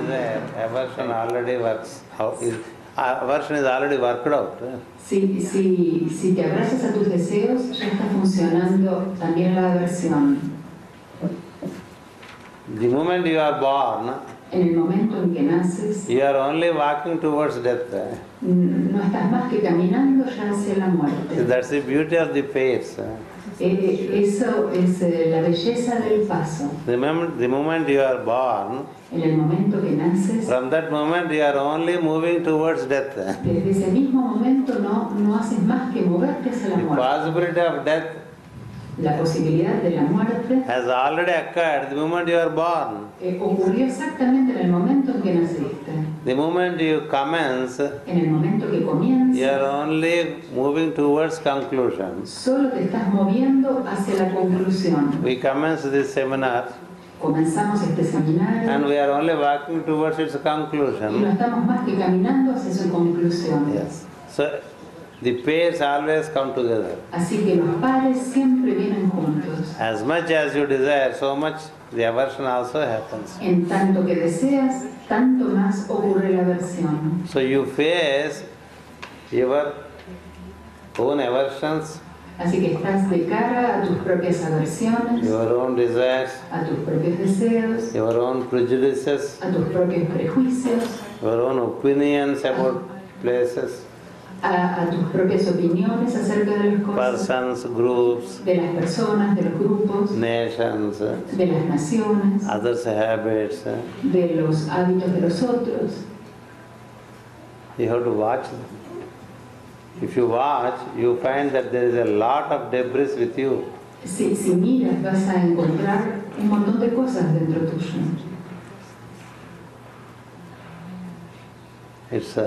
desire, aversion already works. Aversion is already worked out. Si te abrazas a tus deseos, ya está funcionando también la aversión. The moment you are born, en el momento en que naces, you are only walking towards death. No estás más que caminando ya hacia la muerte. That's the beauty of the pace. Eso es la belleza del paso. The moment you are born, en el momento que naces, from that moment you are only moving towards death. Desde ese mismo momento no haces más que moverte hacia la muerte. The possibility of death, la posibilidad de la muerte, has already occurred the moment you are born. Ocurrió exactamente en el momento en que naciste. The moment you commence, en el momento que comienzas, you are only moving towards conclusion. Solo te estás moviendo hacia la conclusión. We commence this seminar. Comenzamos este seminario. And we are only walking towards its conclusion. Y no estamos más que caminando hacia su conclusión. Yes. So the pairs always come together. Así que los pares siempre vienen juntos. As much as you desire, so much the aversion also happens. En tanto que deseas, tanto más ocurre la aversión. So you face your own aversions. Así que estás de cara a tus propias aversiones, your own desires, a tus propios deseos, your own prejudices, a tus propios prejuicios, your own opinions about places, a tus propias opiniones acerca de las cosas, persons, groups, de las personas, de los grupos, nations, de las naciones, others' habits. de los hábitos de los otros. You have to watch them. If you watch, you find that there is a lot of debris with you. Si miras, vas a encontrar un montón de cosas dentro tuyo. It's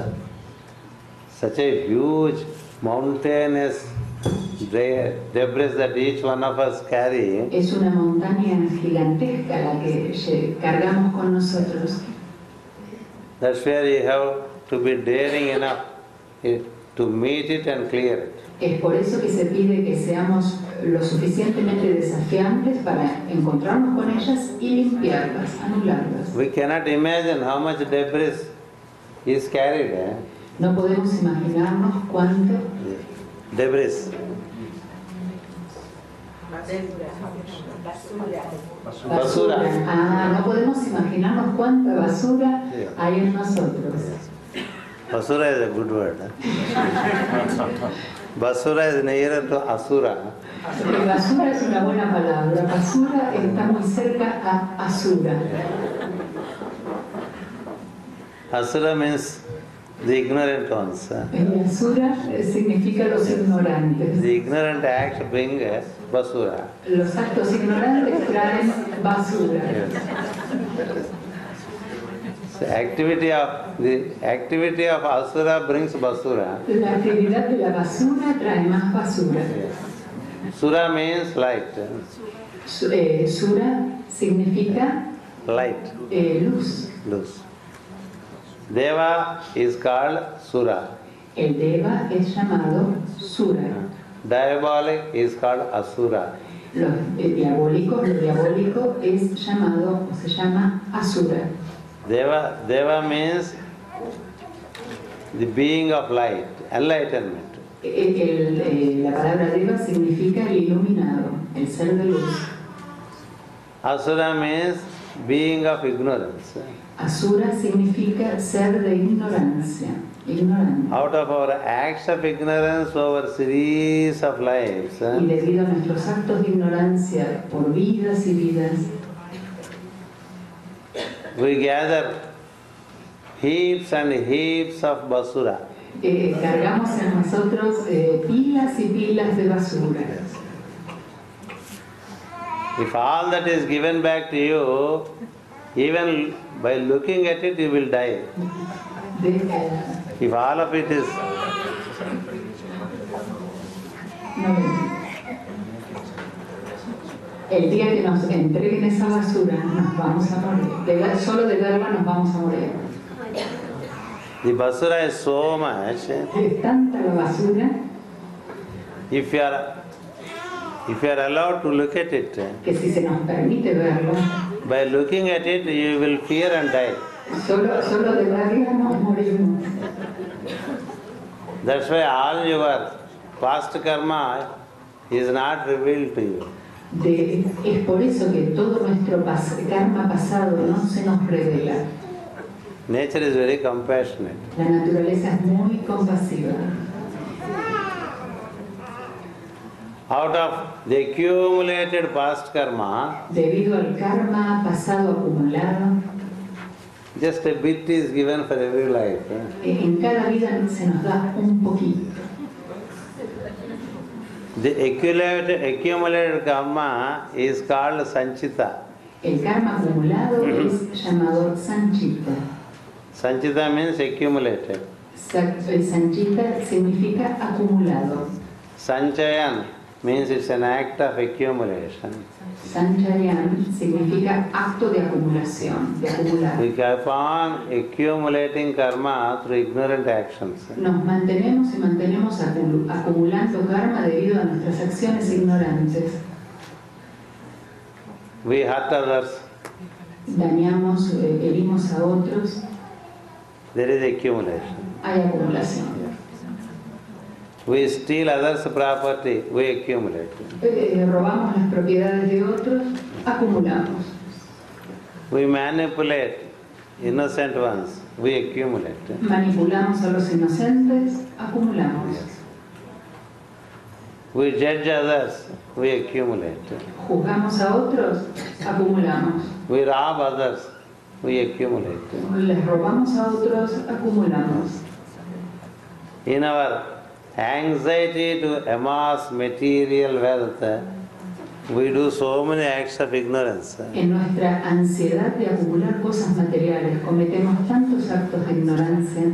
such a huge, mountainous debris that each one of us carry. Es una montaña gigantesca la que cargamos con nosotros. That's where you have to be daring enough to meet it and clear it. Es por eso que se pide que seamos lo suficientemente desafiantes para encontrarnos con ellas y limpiarlas, anularlas. We cannot imagine how much debris is carried. No podemos imaginarnos cuánto debris. Basura. No podemos imaginarnos cuánta basura hay en nosotros. Basura is a good word. Basura is nearer to asura. Basura es una buena palabra. Basura está muy cerca a asura. Asura means the ignorant ones. Asura significa los ignorantes. The ignorant acts bring basura. Los actos ignorantes traen basura. Yes. The activity of asura brings basura. La actividad de la basura trae más basura. Sura means light. Sura significa light. Luz. Luz. Deva is called Sura. El Deva es llamado Sura. Diabolic is called Asura. Lo diabólico es llamado o se llama Asura. Deva means the being of light, enlightenment. La palabra Deva significa el iluminado, el ser de luz. Asura means being of ignorance. Asura significa ser de ignorancia, ignorante. Out of our acts of ignorance over series of lives. Y debido a nuestros actos de ignorancia por vidas y vidas, we gather heaps and heaps of basura. Cargamos en nosotros pilas y pilas de basura. If all that is given back to you, even by looking at it, you will die. If all of it is... El día que nos entreguen esa basura, nos vamos a morir. Solo de verla nos vamos a morir. The basura is so much. Es tanta la basura. If you are allowed to look at it, que si se nos permite verlo, by looking at it, you will fear and die. Solo de darla nos morimos. That's why all your past karma is not revealed to you. Es por eso que todo nuestro karma pasado no se nos revela. Nature is very compassionate. La naturaleza es muy compasiva. Out of the accumulated past karma, Debido al karma pasado acumulado, just a bit is given for every life. en cada vida se nos da un poquito. The accumulated karma is called sanchita. El karma acumulado es llamado sanchita. Sanchita means accumulated. Sanchita significa acumulado. Sanchayan means it's an act of accumulation. Sanchayan significa acto de acumulación, de acumular. We keep on accumulating karma through ignorant actions. Nos mantenemos y mantenemos acumulando karma debido a nuestras acciones ignorantes. We hurt others. Dañamos, herimos a otros. There is accumulation. Hay acumulación. We steal others' property. We accumulate. Robamos las propiedades de otros, acumulamos. We manipulate innocent ones. We accumulate. Manipulamos a los inocentes, acumulamos. We judge others. We accumulate. Juzgamos a otros, acumulamos. We rob others. We accumulate. Les robamos a otros, acumulamos. In our anxiety to amass material wealth, we do so many acts of ignorance. En nuestra ansiedad de acumular cosas materiales, cometemos tantos actos de ignorancia.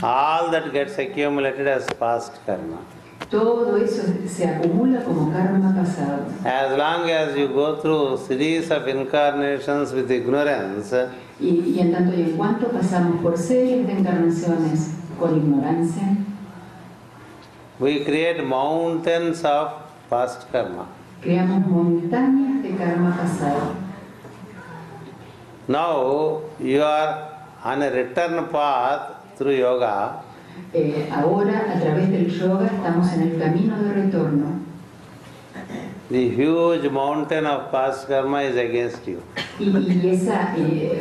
All that gets accumulated as past karma. Todo eso se acumula como karma pasado. As long as you go through series of incarnations with ignorance, Y en tanto y en cuanto pasamos por series de encarnaciones con ignorancia, we create mountains of past karma. creamos montañas de karma pasado. Now you are on a return path through yoga. Ahora, a través del yoga, estamos en el camino de retorno. The huge mountain of past karma is against you. Y esa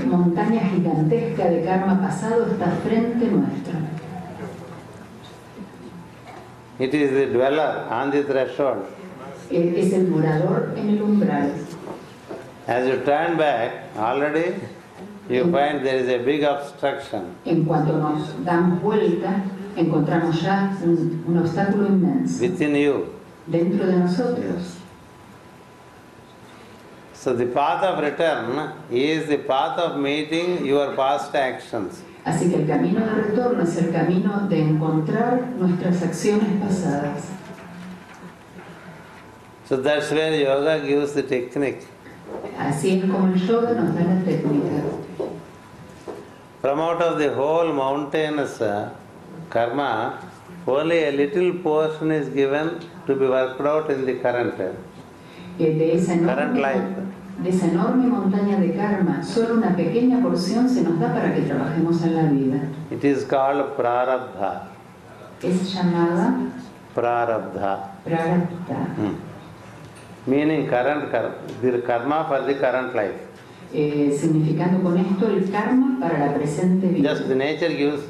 montaña gigantesca de karma pasado está frente nuestra. It is the dweller on the threshold. Es el morador en el umbral. As you turn back, already you find there is a big obstruction. En cuanto nos damos vuelta, encontramos ya un obstáculo inmenso Within you. dentro de nosotros. So the path of return is the path of meeting your past actions. Así que el camino de retorno es el camino de encontrar nuestras acciones pasadas. So that's where yoga gives the technique. Así es como el yoga nos da la técnica. From out of the whole mountainous karma, only a little portion is given to be worked out in the current Current life. De esa enorme montaña de karma, solo una pequeña porción se nos da para que trabajemos en la vida. It is called prarabdha. Es llamada Prarabdha. prarabdha, Meaning the karma for the current life. significando con esto el karma para la presente vida. Just the nature gives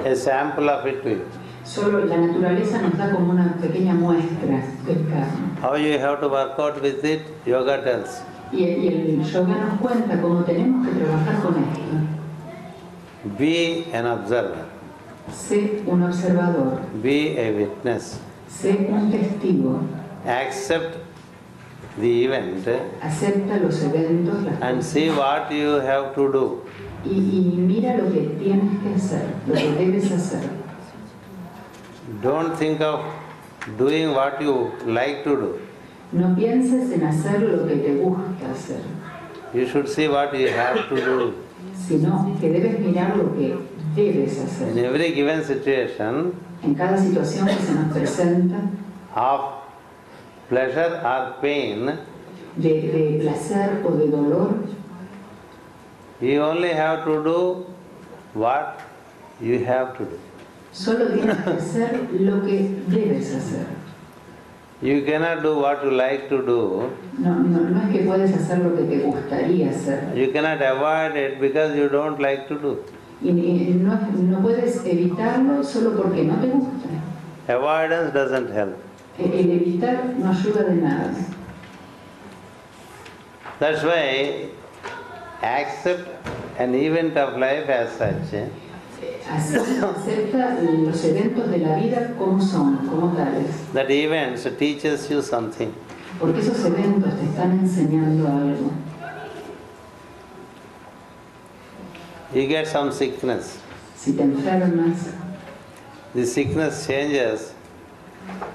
a sample of it to you. Solo la naturaleza nos da como una pequeña muestra del karma. How you have to work out with it, yoga tells. Y el yoga nos cuenta cómo tenemos que trabajar con esto. Be an observer. Sé un observador, Be a witness. sé un testigo, Accept the event acepta los eventos, las and see what you have to do. y mira lo que tienes que hacer, lo que debes hacer. Don't think of doing what you like to do. No pienses en hacer lo que te gusta hacer, You should see what you have to do. sino que debes mirar lo que debes In hacer. every given situation En cada situación que se nos presenta, of pleasure or pain, de placer o de dolor, You only have to do what you have to do. Solo tienes que hacer lo que debes hacer. You cannot do what you like to do. No es que puedes hacer lo que te gustaría hacer. You cannot avoid it because you don't like to do. Y no puedes evitarlo solo porque no te gusta. Avoidance doesn't help. El evitar no ayuda de nada. That's why accept an event of life as such. Así acepta los eventos de la vida como son, como tales. That events teaches you something. Porque esos eventos te están enseñando algo. You get some sickness. Si te enfermas, The sickness changes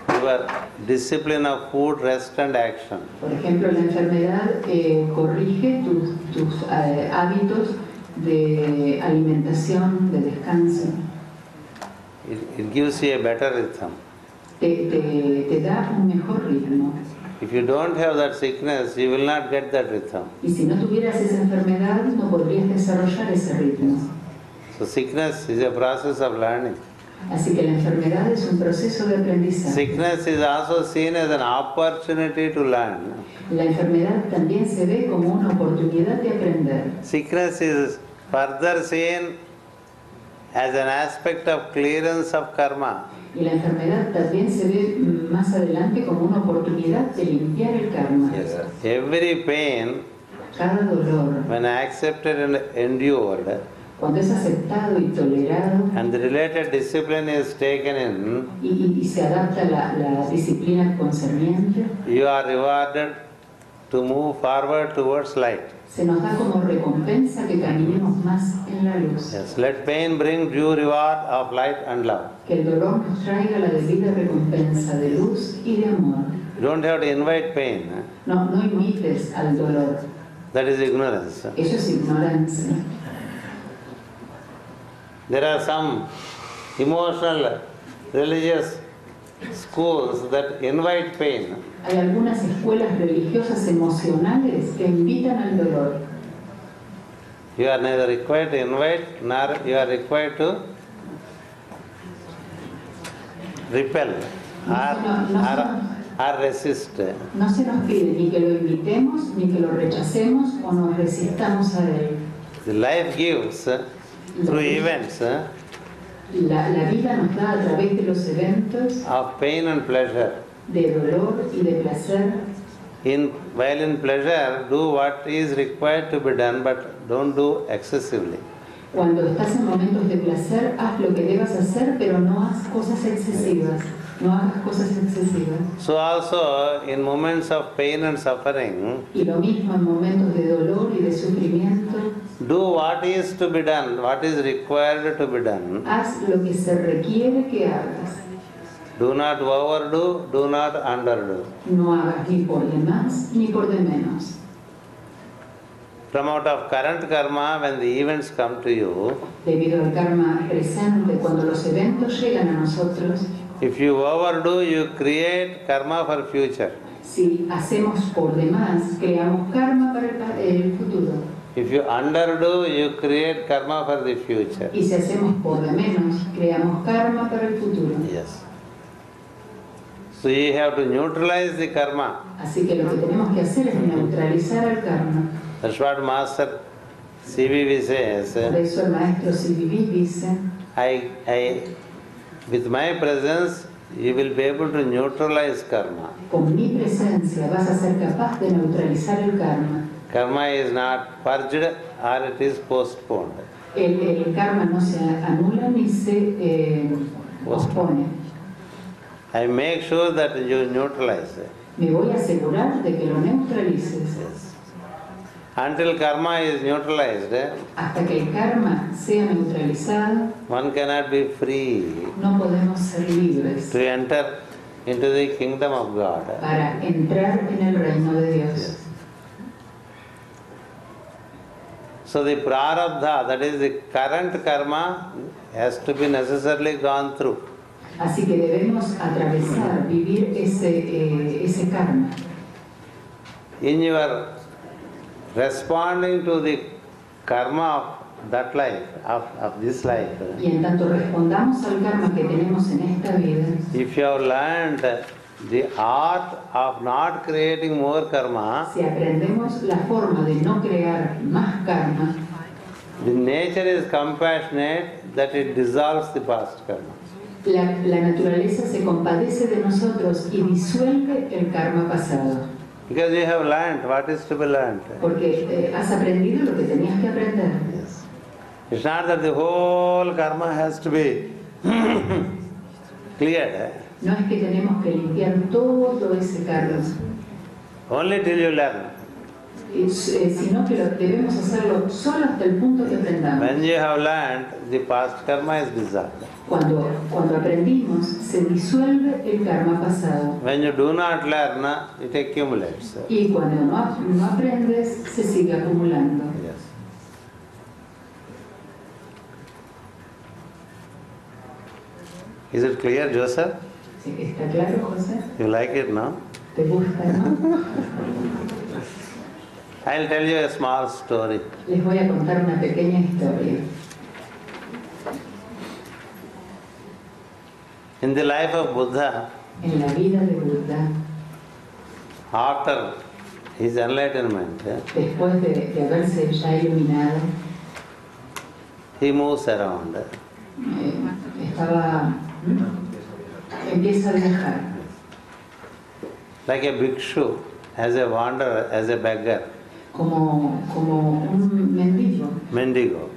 your discipline of food, rest and action. por ejemplo, la enfermedad corrige tus hábitos de alimentación, de descanso. It gives you a better rhythm. Te da un mejor ritmo. If you don't have that sickness, you will not get that rhythm. Y si no tuvieras esa enfermedad, no podrías desarrollar ese ritmo. So sickness is a process of learning. Así que la enfermedad es un proceso de aprendizaje. Sickness is also seen as an opportunity to learn. La enfermedad también se ve como una oportunidad de aprender. Sickness is further seen as an aspect of clearance of karma. Y la enfermedad también se ve más adelante como una oportunidad de limpiar el karma. Every pain, Cada dolor, when accepted and endured, cuando es aceptado y tolerado and the related discipline is taken in, y se adapta la disciplina concerniente, you are rewarded to move forward towards light. se nos da como recompensa que caminemos más en la luz. Yes, let pain bring due reward of light and love. Que el dolor nos traiga la debida recompensa de luz y de amor. You don't have to invite pain. No imites al dolor. That is ignorance. Eso es ignorancia. There are some emotional religious schools that invite pain. Hay algunas escuelas religiosas emocionales que invitan al dolor. You are neither required to invite nor you are required to repel or resist. No se nos pide ni que lo invitemos, ni que lo rechacemos o nos resistamos a él. The life gives through events La vida nos da a través de los eventos of pain and pleasure. de dolor y de placer. While in pleasure, do what is required to be done, but don't do excessively. Cuando estás en momentos de placer, haz lo que debas hacer, pero no hagas cosas excesivas. No hagas cosas excesivas. So also in moments of pain and suffering, Y lo mismo en momentos de dolor y de sufrimiento, do what is to be done, what is required to be done. haz lo que se requiere que hagas. Do not overdo, do not underdo. No hagas ni por de más ni por de menos. From out of current karma, when the events come to you, Debido al karma presente, cuando los eventos llegan a nosotros, if you overdo, you create karma for future. si hacemos por demás, creamos karma para el futuro. If you underdo, you create karma for the future. Y si hacemos por de menos, creamos karma para el futuro. Yes. So you have to neutralize the karma. Así que lo que tenemos que hacer es neutralizar el karma. That's what Master CVV says. Por eso el maestro CVV dice, With my presence, you will be able to neutralize karma. con mi presencia vas a ser capaz de neutralizar el karma. Karma is not purged or it is postponed. El karma no se anula ni se pospone. I make sure that you neutralize it. Me voy a asegurar de que lo neutralices. Until karma is neutralized, Hasta que el karma sea neutralizado, one cannot be free no podemos ser libres to enter into the kingdom of God. para entrar en el reino de Dios. So the prarabdha, that is the current karma, has to be necessarily gone through. Así que debemos atravesar, vivir ese karma. In your responding to the karma of that life, of this life, Y en tanto respondamos al karma que tenemos en esta vida, if you have learned the art of not creating more karma, si aprendemos la forma de no crear más karma, the nature is compassionate that it dissolves the past karma. la naturaleza se compadece de nosotros y disuelve el karma pasado. Because you have learned what is to be learned. Porque has aprendido lo que tenías que aprender. Yes. It's not that the whole karma has to be cleared. No es que tenemos que limpiar todo ese karma, Only till you learn. sino que debemos hacerlo solo hasta el punto que aprendamos. When you have learned, the past karma is dissolved. Cuando aprendimos, se disuelve el karma pasado. When you do not learn, it accumulates. Y cuando no aprendes, se sigue acumulando. Yes. Is it clear, Joseph? ¿Está claro, José? You like it, no? ¿Te gusta, no? I'll tell you a small story. Les voy a contar una pequeña historia. In the life of Buddha, En la vida de Buda, after his enlightenment, después de haberse ya iluminado, he moves around. empieza a viajar. Like a bhikshu, as a wanderer, as a beggar, Como un mendigo. mendigo.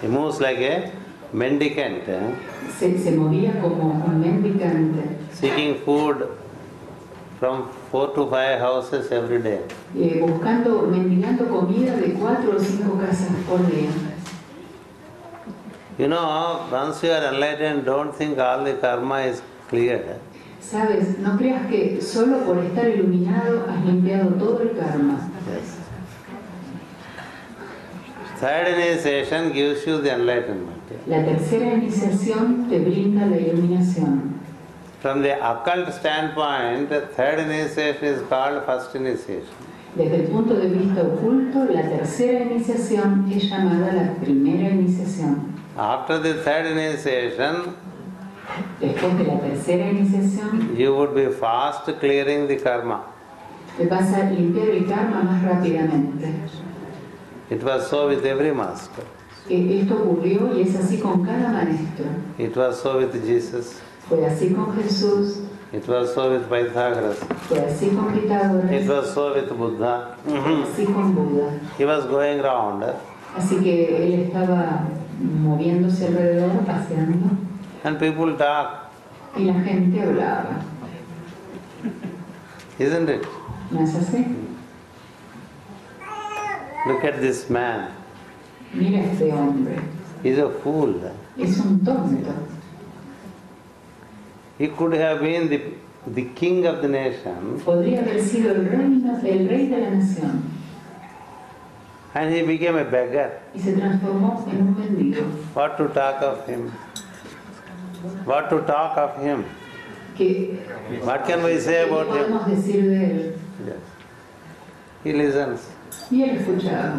He moves like a mendicant, Se movía como un mendicante, seeking food from 4 to 5 houses every day. mendigando comida de 4 o 5 casas por día. You know, once you are enlightened, don't think all the karma is cleared. Sabes, no creas que solo por estar iluminado has limpiado todo el karma. Yes. Third initiation gives you the enlightenment. La tercera iniciación te brinda la iluminación. From the occult standpoint, third initiation is called first initiation. Desde el punto de vista oculto, la tercera iniciación es llamada la primera iniciación. After the third initiation, Después de la tercera iniciación, you would be fast clearing the karma. te vas a limpiar el karma más rápidamente. It was so with every master. Esto ocurrió y es así con cada maestro. It was so with Jesus. Fue así con Jesús, It was so with Pythagoras. fue así con It Pitágoras, was so with Buddha. fue así con Buda. He was going round Así que él estaba moviéndose alrededor, paseando, and people talk, y la gente hablaba. isn't it? ¿No es así? Look at this man. Mira este hombre, He's a fool. es un tonto. He could have been the king of the nation, Podría haber sido el rey de la nación, and he became a beggar. y se transformó en un mendigo. What to talk of him? What to talk of him? What can we say ¿Qué about him? podemos decir de él? Yes. He listens. Y él escuchaba.